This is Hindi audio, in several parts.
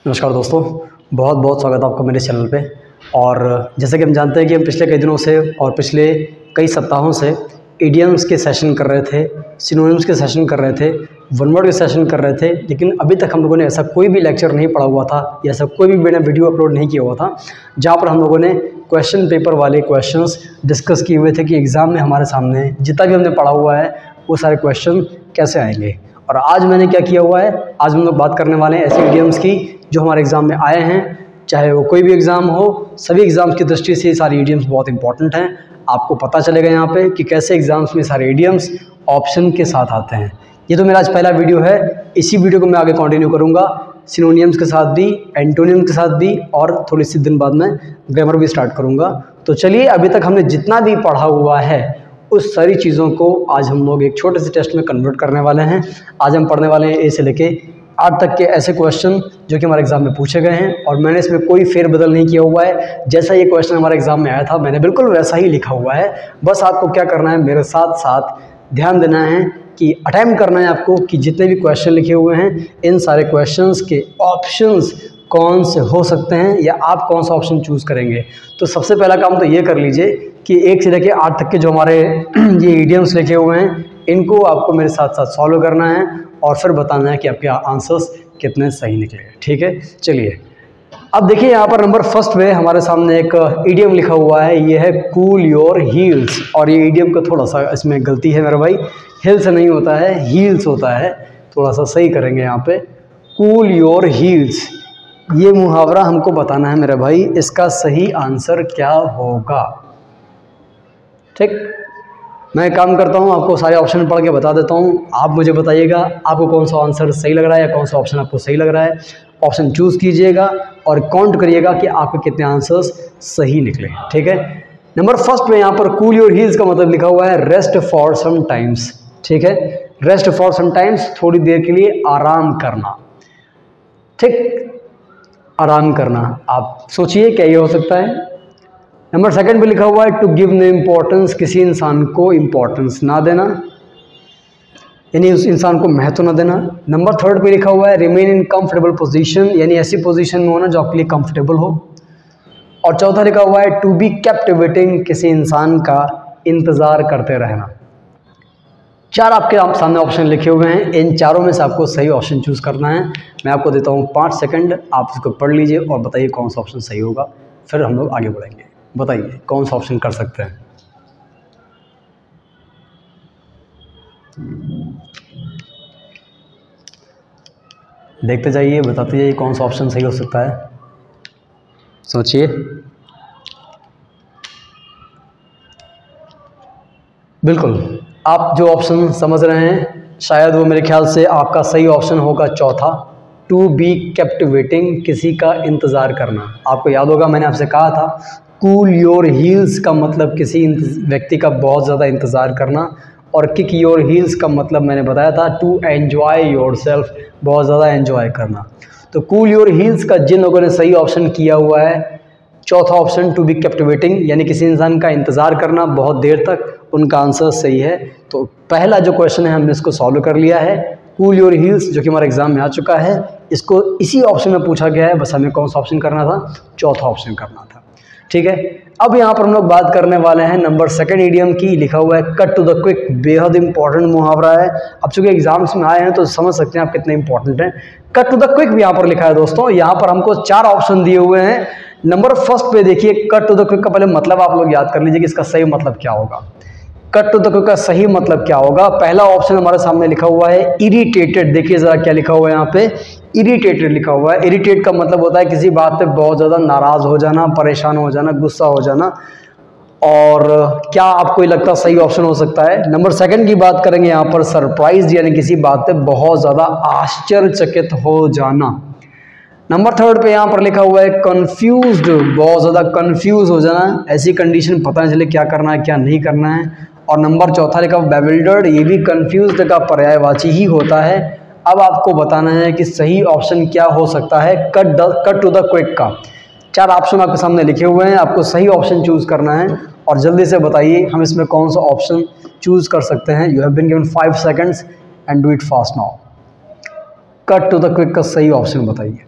नमस्कार दोस्तों, बहुत बहुत स्वागत है आपका मेरे चैनल पे। और जैसे कि हम जानते हैं कि हम पिछले कई दिनों से और पिछले कई सप्ताहों से इडियम्स के सेशन कर रहे थे, सिनोनिम्स के सेशन कर रहे थे, वन वर्ड के सेशन कर रहे थे, लेकिन अभी तक हम लोगों ने ऐसा कोई भी लेक्चर नहीं पढ़ा हुआ था या ऐसा कोई भी मैंने वीडियो अपलोड नहीं किया हुआ था जहाँ पर हम लोगों ने क्वेश्चन पेपर वाले क्वेश्चंस डिस्कस किए हुए थे कि एग्ज़ाम में हमारे सामने जितना भी हमने पढ़ा हुआ है वो सारे क्वेश्चन कैसे आएंगे। और आज मैंने क्या किया हुआ है, आज हम लोग बात करने वाले हैं ऐसे इडियम्स की जो हमारे एग्ज़ाम में आए हैं, चाहे वो कोई भी एग्ज़ाम हो। सभी एग्ज़ाम्स की दृष्टि से ये सारी इडियम्स बहुत इंपॉर्टेंट हैं। आपको पता चलेगा यहाँ पे कि कैसे एग्ज़ाम्स में सारे इडियम्स ऑप्शन के साथ आते हैं। ये तो मेरा आज पहला वीडियो है, इसी वीडियो को मैं आगे कंटिन्यू करूँगा सिनोनिम्स के साथ भी, एंटोनिम्स के साथ भी, और थोड़ी सी दिन बाद में ग्रामर भी स्टार्ट करूँगा। तो चलिए, अभी तक हमने जितना भी पढ़ा हुआ है उस सारी चीज़ों को आज हम लोग एक छोटे से टेस्ट में कन्वर्ट करने वाले हैं। आज हम पढ़ने वाले हैं ए से लेके 8 तक के ऐसे क्वेश्चन जो कि हमारे एग्ज़ाम में पूछे गए हैं, और मैंने इसमें कोई फेरबदल नहीं किया हुआ है। जैसा ये क्वेश्चन हमारे एग्ज़ाम में आया था मैंने बिल्कुल वैसा ही लिखा हुआ है। बस आपको क्या करना है, मेरे साथ साथ ध्यान देना है कि अटेम्प्ट करना है आपको कि जितने भी क्वेश्चन लिखे हुए हैं इन सारे क्वेश्चंस के ऑप्शंस कौन से हो सकते हैं या आप कौन सा ऑप्शन चूज़ करेंगे। तो सबसे पहला काम तो ये कर लीजिए कि 1 से लेके 8 तक के जो हमारे ये इडियम्स लिखे हुए हैं इनको आपको मेरे साथ साथ सॉल्व करना है और फिर बताना है कि आपके आंसर्स कितने सही निकले। ठीक है, चलिए अब देखिए यहाँ पर नंबर फर्स्ट में हमारे सामने एक इडियम लिखा हुआ है, ये है कूल योर हील्स। और ये इडियम का थोड़ा सा इसमें गलती है मेरा भाई, हिल्स नहीं होता है, हील्स होता है। थोड़ा सा सही करेंगे यहाँ पे, कूल योर हील्स। ये मुहावरा हमको बताना है मेरा भाई, इसका सही आंसर क्या होगा। ठीक, मैं काम करता हूँ, आपको सारे ऑप्शन पढ़ के बता देता हूँ, आप मुझे बताइएगा आपको कौन सा आंसर सही लग रहा है या कौन सा ऑप्शन आपको सही लग रहा है। ऑप्शन चूज़ कीजिएगा और काउंट करिएगा कि आपके कितने आंसर्स सही निकले। ठीक है, नंबर फर्स्ट में यहाँ पर कूल योर हील्स का मतलब लिखा हुआ है रेस्ट फॉर सम टाइम्स। ठीक है, रेस्ट फॉर सम टाइम्स, थोड़ी देर के लिए आराम करना। ठीक, आराम करना, आप सोचिए क्या ये हो सकता है। नंबर सेकंड पे लिखा हुआ है टू गिव नो इम्पोर्टेंस, किसी इंसान को इम्पोर्टेंस ना देना, यानी उस इंसान को महत्व ना देना। नंबर थर्ड पे लिखा हुआ है रिमेन इन कंफर्टेबल पोजीशन, यानी ऐसी पोजीशन में होना जो आपके लिए कंफर्टेबल हो। और चौथा लिखा हुआ है टू बी कैप्टिवेटिंग, किसी इंसान का इंतज़ार करते रहना। 4 आपके सामने ऑप्शन लिखे हुए हैं, इन चारों में से आपको सही ऑप्शन चूज़ करना है। मैं आपको देता हूँ 5 सेकंड, आप इसको पढ़ लीजिए और बताइए कौन सा ऑप्शन सही होगा, फिर हम लोग आगे बढ़ेंगे। बताइए कौन सा ऑप्शन कर सकते हैं। देखते जाइए, बताते जाइए कौन सा ऑप्शन सही हो सकता है, सोचिए। बिल्कुल, आप जो ऑप्शन समझ रहे हैं शायद वो मेरे ख्याल से आपका सही ऑप्शन होगा चौथा, टू बी कैप्टिवेटिंग, किसी का इंतज़ार करना। आपको याद होगा मैंने आपसे कहा था कूल योर हील्स का मतलब किसी व्यक्ति का बहुत ज़्यादा इंतज़ार करना, और किक योर हील्स का मतलब मैंने बताया था टू एन्जॉय योर सेल्फ, बहुत ज़्यादा एन्जॉय करना। तो कूल योर हील्स का जिन लोगों ने सही ऑप्शन किया हुआ है चौथा ऑप्शन टू बी कैप्टिवेटिंग, यानी किसी इंसान का इंतज़ार करना बहुत देर तक, उनका आंसर सही है। तो पहला जो क्वेश्चन है हमने इसको सॉल्व कर लिया है, कूल योर हील्स, जो कि हमारे एग्जाम में आ चुका है। इसको इसी ऑप्शन में पूछा गया है, बस हमें कौन सा ऑप्शन करना था, चौथा ऑप्शन करना था। ठीक है, अब यहाँ पर हम लोग बात करने वाले हैं नंबर सेकंड इडियम की। लिखा हुआ है कट टू द क्विक, बेहद इंपॉर्टेंट मुहावरा है। अब चूंकि एग्जाम्स में आए हैं तो समझ सकते हैं आप कितने इंपॉर्टेंट हैं। कट टू द क्विक भी यहाँ पर लिखा है दोस्तों, यहाँ पर हमको 4 ऑप्शन दिए हुए हैं। नंबर फर्स्ट पे देखिए, कट टू द क्विक का पहले मतलब आप लोग याद कर लीजिए कि इसका सही मतलब क्या होगा। कट टू द क्विक का सही मतलब क्या होगा, पहला ऑप्शन हमारे सामने लिखा हुआ है इरिटेटेड। देखिए जरा क्या लिखा हुआ है यहाँ पे, इरिटेटेड लिखा हुआ है। इरिटेट का मतलब होता है किसी बात पे बहुत ज़्यादा नाराज़ हो जाना, परेशान हो जाना, गुस्सा हो जाना। और क्या आपको लगता सही ऑप्शन हो सकता है। नंबर सेकंड की बात करेंगे यहाँ पर सरप्राइज, यानी किसी बात पे बहुत ज़्यादा आश्चर्यचकित हो जाना। नंबर थर्ड पे यहाँ पर लिखा हुआ है कंफ्यूज्ड, बहुत ज़्यादा कंफ्यूज हो जाना, ऐसी कंडीशन पता नहीं चले क्या करना है क्या नहीं करना है। और नंबर चौथा लिखा हुआ बेविल्डर्ड, ये भी कंफ्यूज्ड का पर्यायवाची ही होता है। अब आपको बताना है कि सही ऑप्शन क्या हो सकता है कट टू द क्विक का। 4 ऑप्शन आपके सामने लिखे हुए हैं, आपको सही ऑप्शन चूज़ करना है और जल्दी से बताइए हम इसमें कौन सा ऑप्शन चूज़ कर सकते हैं। You have been given 5 seconds and do it fast now. Cut to the quick का सही ऑप्शन बताइए।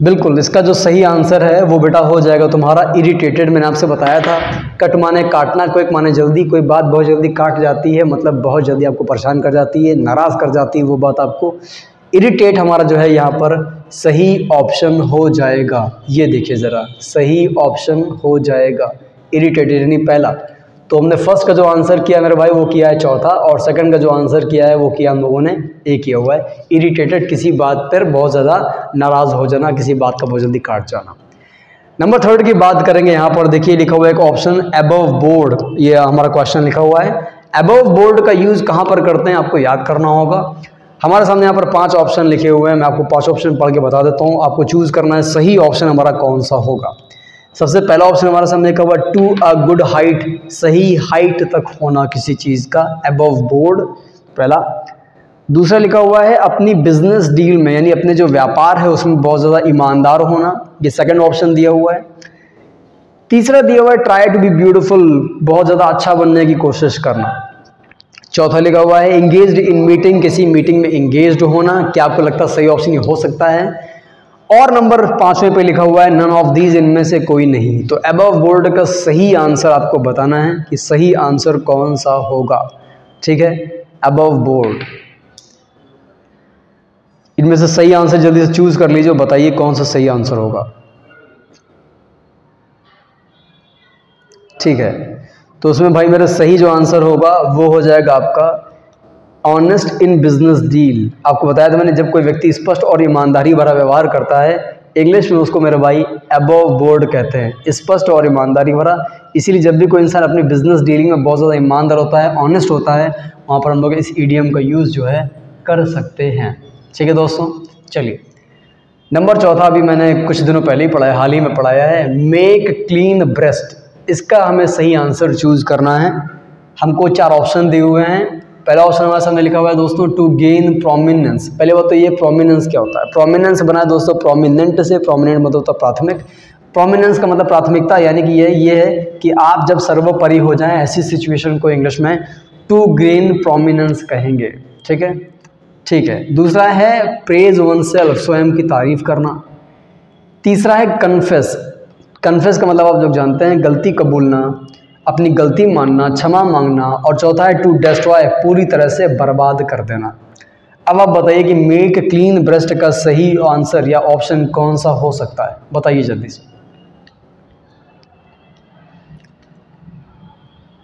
बिल्कुल, इसका जो सही आंसर है वो बेटा हो जाएगा तुम्हारा इरिटेटेड। मैंने आपसे बताया था, कट माने काटना, क्विक माने जल्दी, कोई बात बहुत जल्दी काट जाती है, मतलब बहुत जल्दी आपको परेशान कर जाती है, नाराज़ कर जाती है वो बात आपको। इरिटेट हमारा जो है यहाँ पर सही ऑप्शन हो जाएगा। ये देखिए ज़रा, सही ऑप्शन हो जाएगा इरिटेटेड यानी पहला। तो हमने फर्स्ट का जो आंसर किया मेरे भाई वो किया है चौथा, और सेकंड का जो आंसर किया है वो किया हम लोगों ने ए किया हुआ है, इरिटेटेड, किसी बात पर बहुत ज़्यादा नाराज़ हो जाना, किसी बात का बहुत जल्दी काट जाना। नंबर थर्ड की बात करेंगे। यहाँ पर देखिए लिखा हुआ है एक ऑप्शन अबव बोर्ड, ये हमारा क्वेश्चन लिखा हुआ है। अबव बोर्ड का यूज़ कहाँ पर करते हैं आपको याद करना होगा। हमारे सामने यहाँ पर 5 ऑप्शन लिखे हुए हैं, मैं आपको 5 ऑप्शन पढ़ के बता देता हूँ, आपको चूज़ करना है सही ऑप्शन हमारा कौन सा होगा। सबसे पहला ऑप्शन हमारे सामने लिखा हुआ टू अ गुड हाइट, सही हाइट तक होना किसी चीज़ का, अबव बोर्ड पहला। दूसरा लिखा हुआ है अपनी बिजनेस डील में, यानी अपने जो व्यापार है उसमें बहुत ज़्यादा ईमानदार होना, ये सेकंड ऑप्शन दिया हुआ है। तीसरा दिया हुआ है ट्राई टू बी ब्यूटीफुल, बहुत ज़्यादा अच्छा बनने की कोशिश करना। चौथा लिखा हुआ है एंगेज्ड इन मीटिंग, किसी मीटिंग में एंगेज्ड होना। क्या आपको लगता है सही ऑप्शन ये हो सकता है? और नंबर 5वें पे लिखा हुआ है नन ऑफ दीज, इनमें से कोई नहीं। तो अबव बोर्ड का सही आंसर आपको बताना है कि सही आंसर कौन सा होगा। ठीक है, अबव बोर्ड, इनमें से सही आंसर जल्दी से चूज कर लीजिए, बताइए कौन सा सही आंसर होगा। ठीक है, तो उसमें भाई मेरा सही जो आंसर होगा वो हो जाएगा आपका ऑनेस्ट इन बिजनेस डील। आपको बताया था मैंने, जब कोई व्यक्ति स्पष्ट और ईमानदारी भरा व्यवहार करता है, इंग्लिश में उसको मेरे भाई अबव बोर्ड कहते हैं, स्पष्ट और ईमानदारी भरा। इसीलिए जब भी कोई इंसान अपनी बिजनेस डीलिंग में बहुत ज़्यादा ईमानदार होता है, ऑनेस्ट होता है, वहाँ पर हम लोग इस ईडियम का यूज़ जो है कर सकते हैं। ठीक है दोस्तों, चलिए नंबर चौथा अभी मैंने कुछ दिनों पहले ही पढ़ाया, हाल ही में पढ़ाया है, मेक क्लीन ब्रेस्ट। इसका हमें सही आंसर चूज़ करना है। हमको 4 ऑप्शन दिए हुए हैं। पहला ऑप्शन हमारे सामने लिखा हुआ है दोस्तों टू गेन प्रोमिनेंस। पहले बात तो ये प्रोमिनेंस क्या होता है। प्रोमिनेंस बना है दोस्तों प्रोमिनेंट से, प्रोमिनेंट मतलब होता है प्राथमिक, प्रोमिनेंस का मतलब प्राथमिकता, यानी कि ये है कि आप जब सर्वोपरि हो जाएं, ऐसी सिचुएशन को इंग्लिश में टू गेन प्रोमिनेंस कहेंगे। ठीक है, ठीक है। दूसरा है प्रेज वन सेल्फ, स्वयं की तारीफ करना। तीसरा है कन्फेस, कन्फेस का मतलब आप लोग जानते हैं गलती कबूलना, अपनी गलती मानना, क्षमा मांगना। और चौथा है टू डिस्ट्रॉय, पूरी तरह से बर्बाद कर देना। अब आप बताइए कि मेक क्लीन ब्रेस्ट का सही आंसर या ऑप्शन कौन सा हो सकता है, बताइए जल्दी से।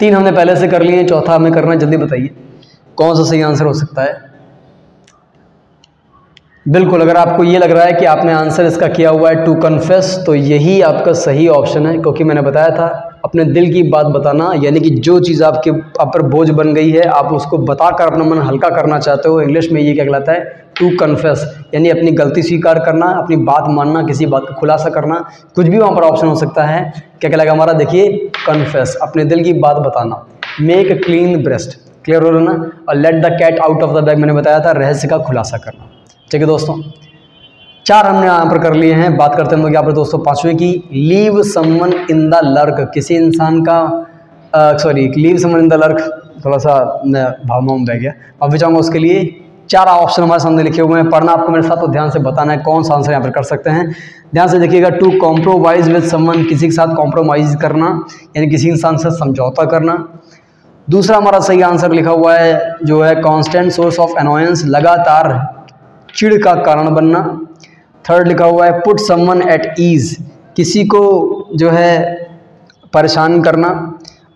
3 हमने पहले से कर लिए, चौथा हमें करना है, जल्दी बताइए कौन सा सही आंसर हो सकता है। बिल्कुल, अगर आपको ये लग रहा है कि आपने आंसर इसका किया हुआ है टू कन्फेस, तो यही आपका सही ऑप्शन है, क्योंकि मैंने बताया था अपने दिल की बात बताना, यानी कि जो चीज़ आप पर बोझ बन गई है, आप उसको बताकर अपना मन हल्का करना चाहते हो, इंग्लिश में ये क्या कहलाता है टू कन्फेस, यानी अपनी गलती स्वीकार करना, अपनी बात मानना, किसी बात का खुलासा करना। कुछ भी वहाँ पर ऑप्शन हो सकता है। क्या कहलाएगा हमारा, देखिए कन्फेस, अपने दिल की बात बताना। मेक क्लीन ब्रेस्ट, क्लियर हो रहा ना। और let the cat out of the bag, मैंने बताया था रहस्य का खुलासा करना। ठीक है दोस्तों, 4 हमने यहाँ पर कर लिए हैं। बात करते हैं हम लोग यहाँ पर दोस्तों 5वें की, leave someone in the lurk, किसी इंसान का leave someone in the lurk, थोड़ा सा भावनाओं में बह गया, अब भी चाहूँगा उसके लिए 4 ऑप्शन हमारे सामने लिखे हुए हैं। पढ़ना आपको मेरे साथ, तो ध्यान से बताना है कौन सा आंसर यहाँ पर कर सकते हैं। ध्यान से देखिएगा, टू कॉम्प्रोमाइज विद समवन, किसी के साथ कॉम्प्रोमाइज़ करना, यानी किसी इंसान से समझौता करना। दूसरा हमारा सही आंसर लिखा हुआ है जो है कॉन्स्टेंट सोर्स ऑफ अनोयंस, लगातार चिढ़ का कारण बनना। थर्ड लिखा हुआ है पुट समवन एट ईज, किसी को जो है परेशान करना।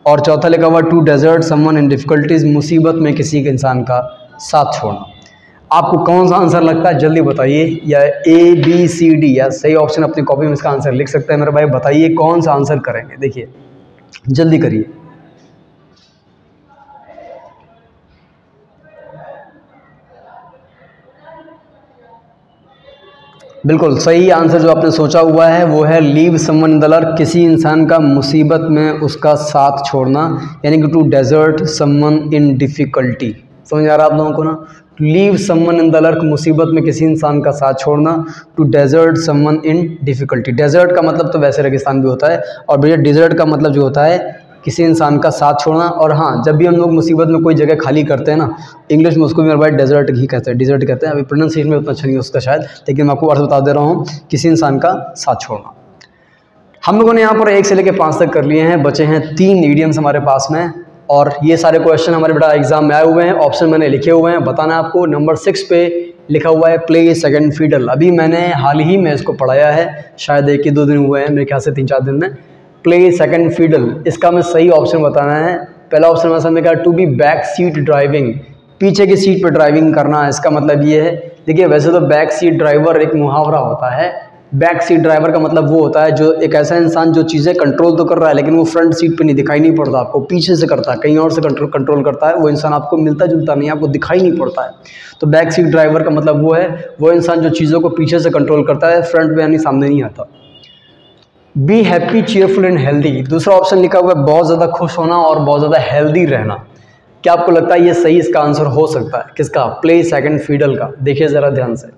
और चौथा लिखा हुआ to desert someone in difficulties, मुसीबत में किसी के इंसान का साथ छोड़ना। आपको कौन सा आंसर लगता है जल्दी बताइए, या ए बी सी डी, या सही ऑप्शन अपनी कॉपी में इसका आंसर लिख सकते हैं मेरे भाई। बताइए कौन सा आंसर करेंगे, देखिए जल्दी करिए। बिल्कुल सही आंसर जो आपने सोचा हुआ है वो है leave someone in the lurk, किसी इंसान का मुसीबत में उसका साथ छोड़ना, यानी कि to desert someone in difficulty. समझ आ रहा है आप लोगों को ना, to leave someone in the lurch, मुसीबत में किसी इंसान का साथ छोड़ना, to desert someone in difficulty. Desert का मतलब तो वैसे रेगिस्तान भी होता है, और भैया डिजर्ट का मतलब जो होता है किसी इंसान का साथ छोड़ना। और हाँ, जब भी हम लोग मुसीबत में कोई जगह खाली करते हैं ना, इंग्लिश में उसको मेरे भाई डेजर्ट ही कहते हैं, डिजर्ट कहते हैं। अभी प्रोनाउंसिएशन में उतना अच्छा नहीं है उसका शायद, लेकिन मैं आपको अर्थ बता दे रहा हूँ, किसी इंसान का साथ छोड़ना। हम लोगों ने यहाँ पर 1 से लेकर 5 तक कर लिए हैं, बचे हैं 3 ईडियम्स हमारे पास में। और ये सारे क्वेश्चन हमारे बेटा एग्जाम में आए हुए हैं, ऑप्शन मैंने लिखे हुए हैं, बताना है आपको। नंबर 6 पे लिखा हुआ है प्ले सेकंड फिडल। अभी मैंने हाल ही में इसको पढ़ाया है, शायद 1 या 2 दिन हुए हैं मेरे ख्याल से, 3-4 दिन में। प्ले सेकंड फिडल, इसका मैं सही ऑप्शन बताना है। पहला ऑप्शन मैं समझ में to be back seat driving, पीछे की सीट पर ड्राइविंग करना। इसका मतलब ये है, देखिए वैसे तो बैक सीट ड्राइवर एक मुहावरा होता है। बैक सीट ड्राइवर का मतलब वो होता है जो एक ऐसा इंसान जो चीज़ें कंट्रोल तो कर रहा है लेकिन वो फ्रंट सीट पे नहीं, दिखाई नहीं पड़ता आपको, पीछे से करता है, कहीं और से कंट्रोल करता है। वो इंसान आपको मिलता जुलता नहीं, आपको दिखाई नहीं पड़ता है। तो बैक सीट ड्राइवर का मतलब वो है, वो इंसान जो चीज़ों को पीछे से कंट्रोल करता है, फ्रंट में यानी सामने नहीं आता। Be happy, cheerful and healthy, दूसरा ऑप्शन लिखा हुआ है बहुत ज़्यादा खुश होना और बहुत ज़्यादा हेल्दी रहना। क्या आपको लगता है ये सही इसका आंसर हो सकता है? किसका? प्ले सेकंड फिडल का। देखिए ज़रा ध्यान से,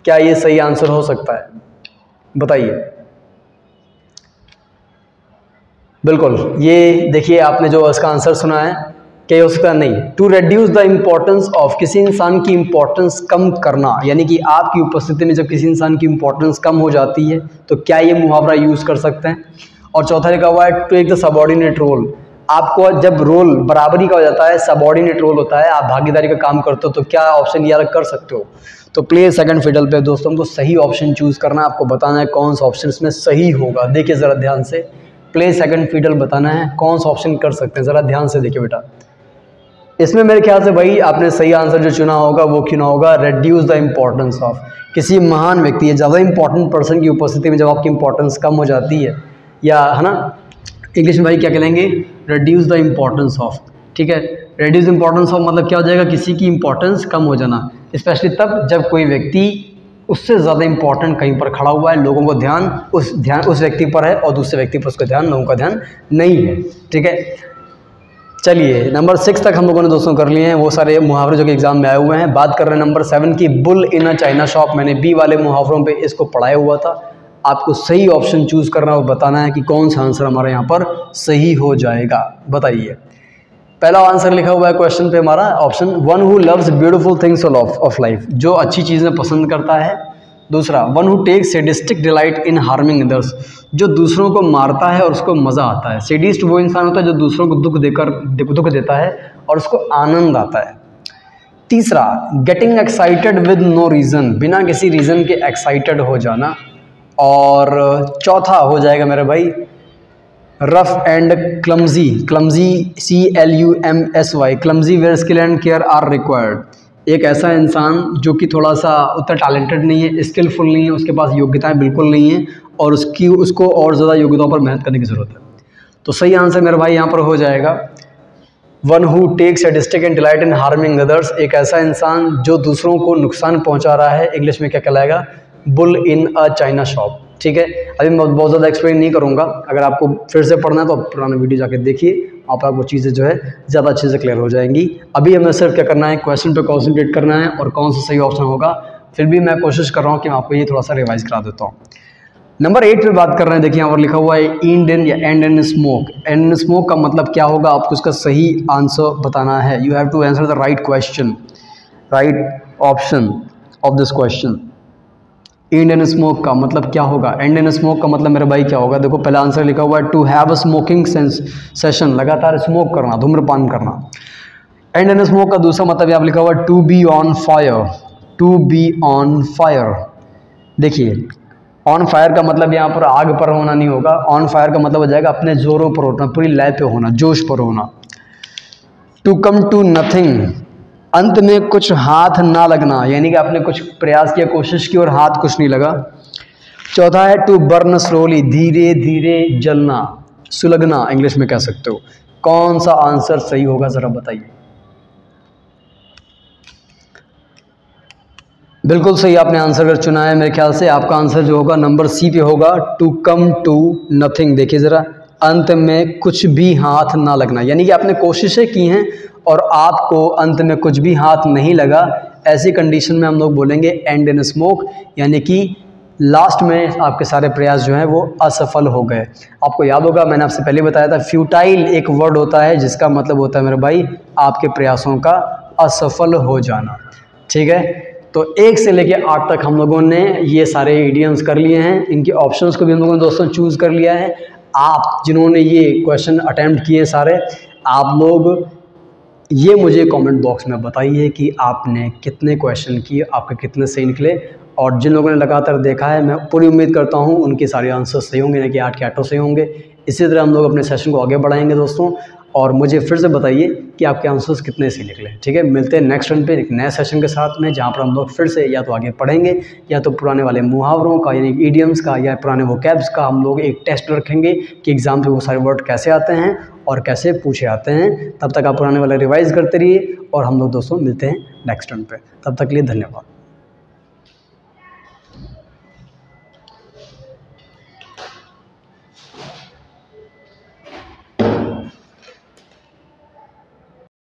क्या ये सही आंसर हो सकता है? बताइए। बिल्कुल, ये देखिए आपने जो इसका आंसर सुना है, क्या हो सकता नहीं? To reduce the importance of, किसी इंसान की इम्पोर्टेंस कम करना, यानी कि आपकी उपस्थिति में जब किसी इंसान की इम्पोर्टेंस कम हो जाती है तो क्या ये मुहावरा यूज़ कर सकते हैं? और चौथा लिखा हुआ है to take the subordinate role, आपको जब रोल बराबरी का हो जाता है, सबऑर्डिनेट रोल होता है, आप भागीदारी का काम करते हो, तो क्या ऑप्शन ये अलग कर सकते हो? तो प्ले सेकंड फिडल पे दोस्तों को सही ऑप्शन चूज करना है, आपको बताना है कौन सा ऑप्शन इसमें सही होगा। देखिए ज़रा ध्यान से, प्ले सेकंड फिडल बताना है कौन सा ऑप्शन कर सकते हैं, ज़रा ध्यान से देखिए बेटा। इसमें मेरे ख्याल से भाई आपने सही आंसर जो चुना होगा वो चुना होगा रेड्यूस द इम्पोर्टेंस ऑफ, किसी महान व्यक्ति या ज़्यादा इंपॉर्टेंट पर्सन की उपस्थिति में जब आपकी इंपॉर्टेंस कम हो जाती है, या है ना, इंग्लिश में भाई क्या कहेंगे? Reduce the importance of. ठीक है, रेड्यूस इम्पोर्टेंस ऑफ मतलब क्या हो जाएगा? किसी की इंपॉर्टेंस कम हो जाना, स्पेशली तब जब कोई व्यक्ति उससे ज़्यादा इंपॉर्टेंट कहीं पर खड़ा हुआ है, लोगों को ध्यान उस व्यक्ति पर है और दूसरे व्यक्ति पर उसका ध्यान, लोगों का ध्यान नहीं है। ठीक है, चलिए नंबर 6 तक हम लोगों ने दोस्तों कर लिए हैं, वो सारे मुहावरे जो कि एग्जाम में आए हुए हैं। बात कर रहे हैं नंबर 7 की, bull in a China shop. मैंने बी वाले मुहावरों पे इसको पढ़ाया हुआ था। आपको सही ऑप्शन चूज करना और बताना है कि कौन सा आंसर हमारे यहाँ पर सही हो जाएगा। बताइए। पहला आंसर लिखा हुआ है क्वेश्चन पे हमारा option, one who loves beautiful things of life, जो अच्छी चीज़ें पसंद करता है। दूसरा, one who takes sadistic delight in harming others, जो दूसरों को मारता है और उसको मज़ा आता है। सैडिस्ट वो इंसान होता है जो दूसरों को दुख देता है और उसको आनंद आता है। तीसरा, getting excited with no reason, बिना किसी रीज़न के एक्साइटेड हो जाना। और चौथा हो जाएगा मेरे भाई rough and clumsy, CLUMSY, clumsy where skill and care are required, एक ऐसा इंसान जो कि थोड़ा सा उतना टैलेंटेड नहीं है, स्किलफुल नहीं है, उसके पास योग्यताएं बिल्कुल नहीं है और उसको और ज़्यादा योग्यताओं पर मेहनत करने की ज़रूरत है। तो सही आंसर मेरे भाई यहाँ पर हो जाएगा one who takes sadistic and delight in harming others, एक ऐसा इंसान जो दूसरों को नुकसान पहुँचा रहा है। इंग्लिश में क्या कहलाएगा? Bull in a China shop. ठीक है, अभी मैं बहुत ज़्यादा एक्सप्लेन नहीं करूँगा, अगर आपको फिर से पढ़ना है तो आप पुराना वीडियो जाके देखिए, आपको चीज़ें जो है ज़्यादा अच्छे से क्लियर हो जाएंगी। अभी हमें सिर्फ क्या करना है, क्वेश्चन पे कॉन्सेंट्रेट करना है और कौन सा सही ऑप्शन होगा। फिर भी मैं कोशिश कर रहा हूँ कि मैं आपको ये थोड़ा सा रिवाइज करा देता हूँ। नंबर 8 पे बात कर रहे हैं, देखिए यहाँ पर लिखा हुआ है एंड इन या and in smoke. And in smoke का मतलब क्या होगा, आपको उसका सही आंसर बताना है। You have to answer the right question, right option of this question. And in smoke का मतलब क्या होगा? एंड इन स्मोक का मतलब मेरे भाई क्या होगा? देखो पहला आंसर लिखा हुआ है to have a smoking session, लगातार स्मोक करना, धूम्रपान करना। एंड इन स्मोक का दूसरा मतलब यहाँ लिखा हुआ है to be on fire, to be on fire. देखिए ऑन फायर का मतलब यहाँ पर आग पर होना नहीं होगा, ऑन फायर का मतलब हो जाएगा अपने जोरों पर होना, पूरी लय पे होना, जोश पर होना। टू कम टू नथिंग, अंत में कुछ हाथ ना लगना, यानी कि आपने कुछ प्रयास किया, कोशिश की और हाथ कुछ नहीं लगा। चौथा है टू बर्न स्लोली, धीरे धीरे जलना, सुलगना इंग्लिश में कह सकते हो। कौन सा आंसर सही होगा जरा बताइए। बिल्कुल सही आपने आंसर अगर चुना है, मेरे ख्याल से आपका आंसर जो होगा नंबर सी पे होगा, टू कम टू नथिंग। देखिए ज़रा, अंत में कुछ भी हाथ ना लगना, यानी कि आपने कोशिशें की हैं और आपको अंत में कुछ भी हाथ नहीं लगा, ऐसी कंडीशन में हम लोग बोलेंगे एंड इन स्मोक, यानी कि लास्ट में आपके सारे प्रयास जो हैं वो असफल हो गए। आपको याद होगा मैंने आपसे पहले बताया था, फ्यूटाइल एक वर्ड होता है जिसका मतलब होता है मेरे भाई आपके प्रयासों का असफल हो जाना। ठीक है, तो 1 से लेकर 8 तक हम लोगों ने ये सारे इडियम्स कर लिए हैं। इनके ऑप्शंस को भी हम लोगों ने दोस्तों चूज़ कर लिया है। आप जिन्होंने ये क्वेश्चन अटेम्प्ट किए सारे, आप लोग ये मुझे कमेंट बॉक्स में बताइए कि आपने कितने क्वेश्चन किए, आपके कितने सही निकले। और जिन लोगों ने लगातार देखा है, मैं पूरी उम्मीद करता हूँ उनके सारे आंसर सही होंगे, ना कि 8 के 8 सही होंगे। इसी तरह हम लोग अपने सेशन को आगे बढ़ाएंगे दोस्तों, और मुझे फिर से बताइए कि आपके आंसर्स कितने सही निकले। ठीक है, मिलते हैं नेक्स्ट रन पे एक नए सेशन के साथ में, जहाँ पर हम लोग फिर से या तो आगे पढ़ेंगे या तो पुराने वाले मुहावरों का यानी ईडियम्स का या पुराने वोकैब्स का हम लोग एक टेस्ट रखेंगे कि एग्जाम पे वो सारे वर्ड कैसे आते हैं और कैसे पूछे आते हैं। तब तक आप पुराने वाले रिवाइज करते रहिए और हम लोग दोस्तों मिलते हैं नेक्स्ट रन पे। तब तक के लिए धन्यवाद।